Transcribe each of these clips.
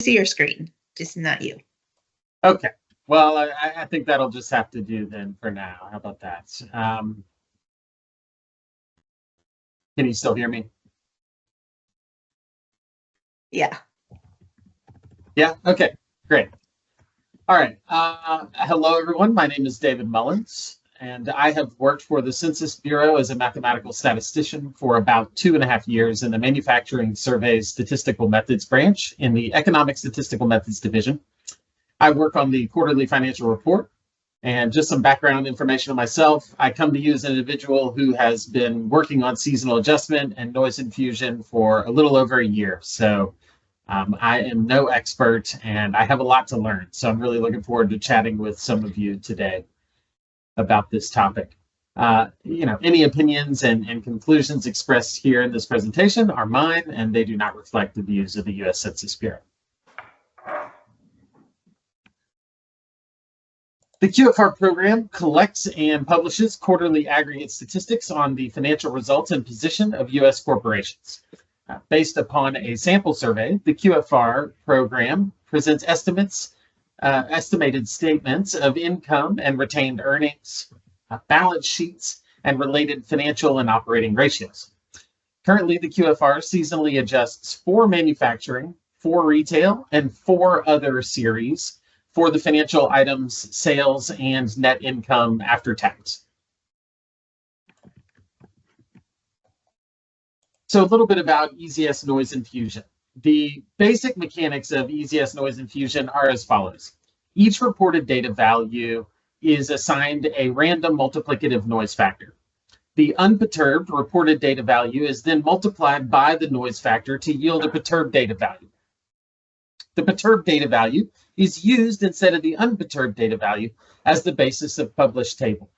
See your screen, just not you. Okay. Well, I think that'll just have to do then for now. How about that? Can you still hear me? Yeah. Yeah. Okay. Great. All right. Hello, everyone. My name is David Mullens, and I have worked for the Census Bureau as a mathematical statistician for about 2.5 years in the Manufacturing Surveys Statistical Methods branch in the Economic Statistical Methods division. I work on the quarterly financial report. And just some background information on myself, I come to you as an individual who has been working on seasonal adjustment and noise infusion for a little over a year. So I am no expert and I have a lot to learn. So I'm really looking forward to chatting with some of you today about this topic. Any opinions and conclusions expressed here in this presentation are mine, and they do not reflect the views of the U.S. Census Bureau. The QFR program collects and publishes quarterly aggregate statistics on the financial results and position of U.S. corporations. Based upon a sample survey, the QFR program presents estimated statements of income and retained earnings, balance sheets, and related financial and operating ratios. Currently, the QFR seasonally adjusts 4 manufacturing, 4 retail, and 4 other series for the financial items, sales, and net income after tax. So a little bit about EZS noise infusion. The basic mechanics of EZS noise infusion are as follows. Each reported data value is assigned a random multiplicative noise factor. The unperturbed reported data value is then multiplied by the noise factor to yield a perturbed data value. The perturbed data value is used instead of the unperturbed data value as the basis of published table.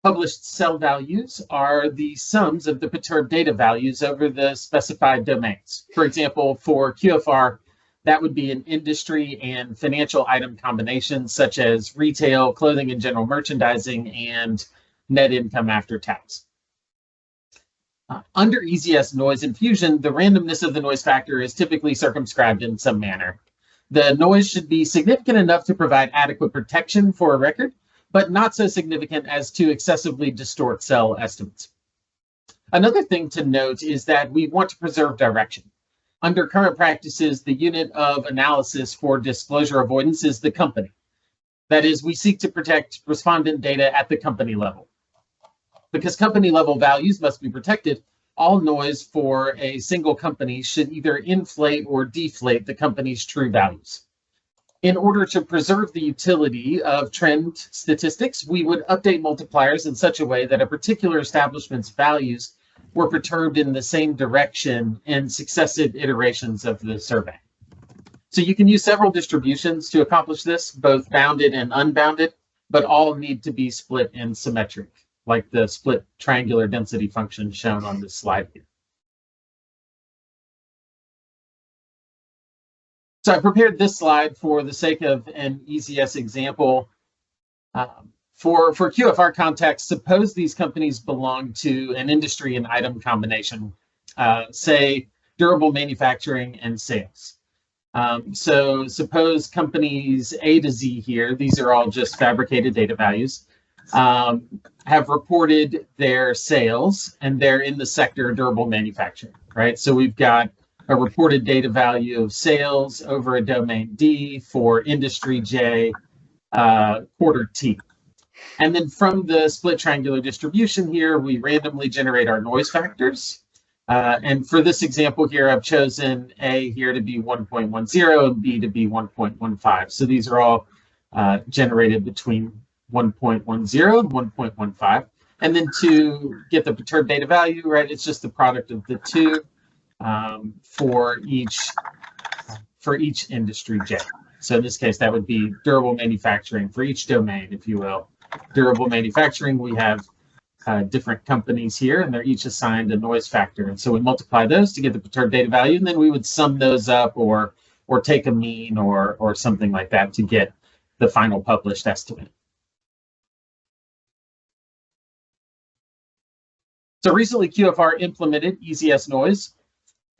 Published cell values are the sums of the perturbed data values over the specified domains. For example, for QFR, that would be an industry and financial item combination such as retail, clothing and general merchandising, and net income after tax. Under EZS noise infusion, the randomness of the noise factor is typically circumscribed in some manner. The noise should be significant enough to provide adequate protection for a record, but not so significant as to excessively distort cell estimates. Another thing to note is that we want to preserve direction. Under current practices, the unit of analysis for disclosure avoidance is the company. That is, we seek to protect respondent data at the company level. Because company level values must be protected, all noise for a single company should either inflate or deflate the company's true values. In order to preserve the utility of trend statistics, we would update multipliers in such a way that a particular establishment's values were perturbed in the same direction in successive iterations of the survey. So you can use several distributions to accomplish this, both bounded and unbounded, but all need to be split and symmetric, like the split triangular density function shown on this slide here. So I prepared this slide for the sake of an EZS example. For QFR context, suppose these companies belong to an industry and item combination, say durable manufacturing and sales. So suppose companies A to Z here, these are all just fabricated data values, have reported their sales and they're in the sector durable manufacturing, right? So we've got a reported data value of sales over a domain D for industry J, quarter T. And then from the split triangular distribution here, we randomly generate our noise factors. And for this example here, I've chosen A here to be 1.10 and B to be 1.15. So these are all generated between 1.10 and 1.15. And then to get the perturbed data value, right, it's just the product of the two for each industry J. So in this case, that would be durable manufacturing for each domain, if you will. Durable manufacturing, we have different companies here, and they're each assigned a noise factor. And so we multiply those to get the perturbed data value, and then we would sum those up or take a mean or something like that to get the final published estimate. So recently, QFR implemented EZS noise,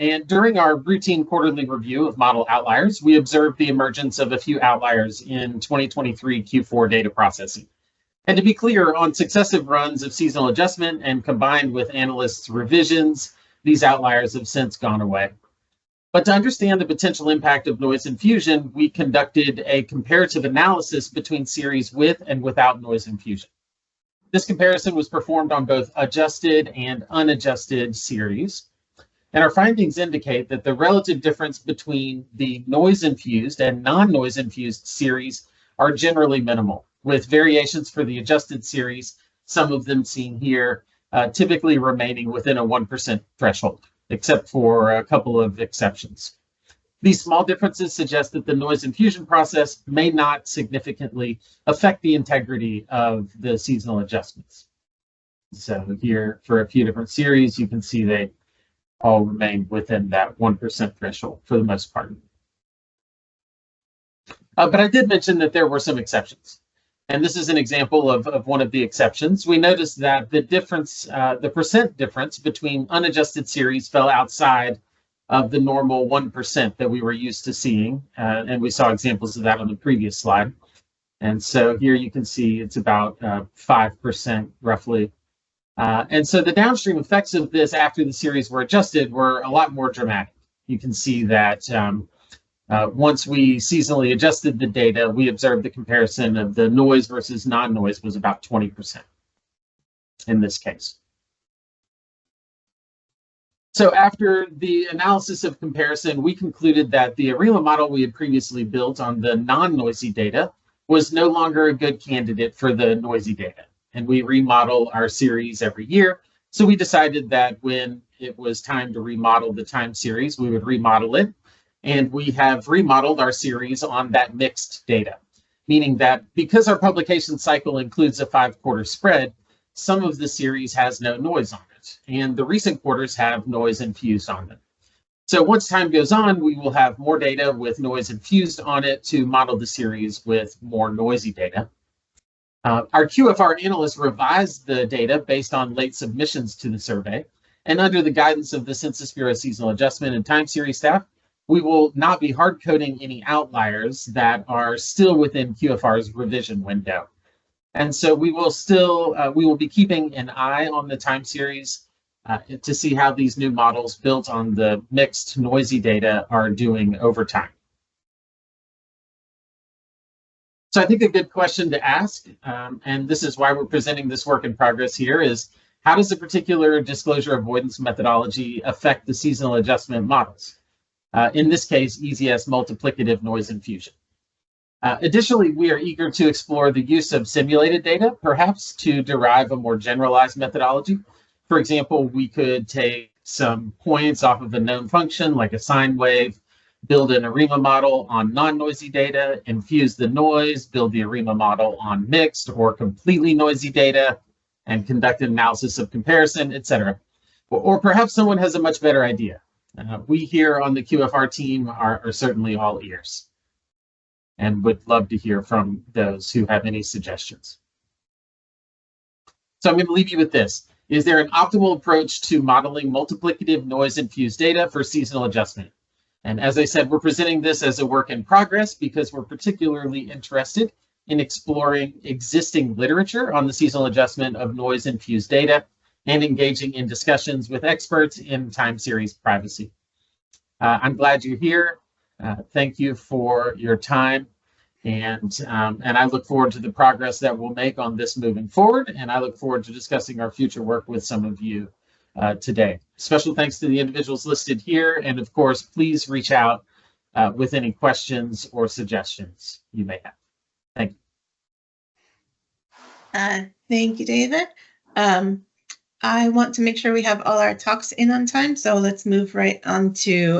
And during our routine quarterly review of model outliers, we observed the emergence of a few outliers in 2023 Q4 data processing. And to be clear, on successive runs of seasonal adjustment and combined with analysts' revisions, these outliers have since gone away. But to understand the potential impact of noise infusion, we conducted a comparative analysis between series with and without noise infusion. This comparison was performed on both adjusted and unadjusted series. And our findings indicate that the relative difference between the noise-infused and non-noise infused series are generally minimal, with variations for the adjusted series, some of them seen here, typically remaining within a 1% threshold, except for a couple of exceptions. These small differences suggest that the noise infusion process may not significantly affect the integrity of the seasonal adjustments. So here, for a few different series, you can see they all remain within that 1% threshold for the most part. But I did mention that there were some exceptions. And this is an example of one of the exceptions. We noticed that the difference, the percent difference between unadjusted series fell outside of the normal 1% that we were used to seeing. And we saw examples of that on the previous slide. And so here you can see it's about 5% roughly. And so the downstream effects of this after the series were adjusted were a lot more dramatic. You can see that once we seasonally adjusted the data, we observed the comparison of the noise versus non-noise was about 20% in this case. So after the analysis of comparison, we concluded that the ARIMA model we had previously built on the non-noisy data was no longer a good candidate for the noisy data. And we remodel our series every year. So we decided that when it was time to remodel the time series, we would remodel it. And we have remodeled our series on that mixed data, meaning that because our publication cycle includes a 5-quarter spread, some of the series has no noise on it. And the recent quarters have noise infused on them. So once time goes on, we will have more data with noise infused on it to model the series with more noisy data. Our QFR analysts revised the data based on late submissions to the survey. And under the guidance of the Census Bureau Seasonal Adjustment and Time Series staff, we will not be hard coding any outliers that are still within QFR's revision window. And so we will be keeping an eye on the time series to see how these new models built on the mixed noisy data are doing over time. So I think a good question to ask, and this is why we're presenting this work in progress here, is how does a particular disclosure avoidance methodology affect the seasonal adjustment models? In this case, EZS multiplicative noise infusion. Additionally, we are eager to explore the use of simulated data, perhaps to derive a more generalized methodology. For example, we could take some points off of a known function like a sine wave, build an ARIMA model on non-noisy data, infuse the noise, build the ARIMA model on mixed or completely noisy data, and conduct an analysis of comparison, etc. Or perhaps someone has a much better idea. We here on the QFR team are certainly all ears and would love to hear from those who have any suggestions. So I'm going to leave you with this. Is there an optimal approach to modeling multiplicative noise-infused data for seasonal adjustment? And as I said, we're presenting this as a work in progress because we're particularly interested in exploring existing literature on the seasonal adjustment of noise-infused data and engaging in discussions with experts in time series privacy. I'm glad you're here. Thank you for your time. And I look forward to the progress that we'll make on this moving forward. And I look forward to discussing our future work with some of you today. Special thanks to the individuals listed here. And of course, please reach out with any questions or suggestions you may have. Thank you. Thank you, David. I want to make sure we have all our talks in on time, so let's move right on to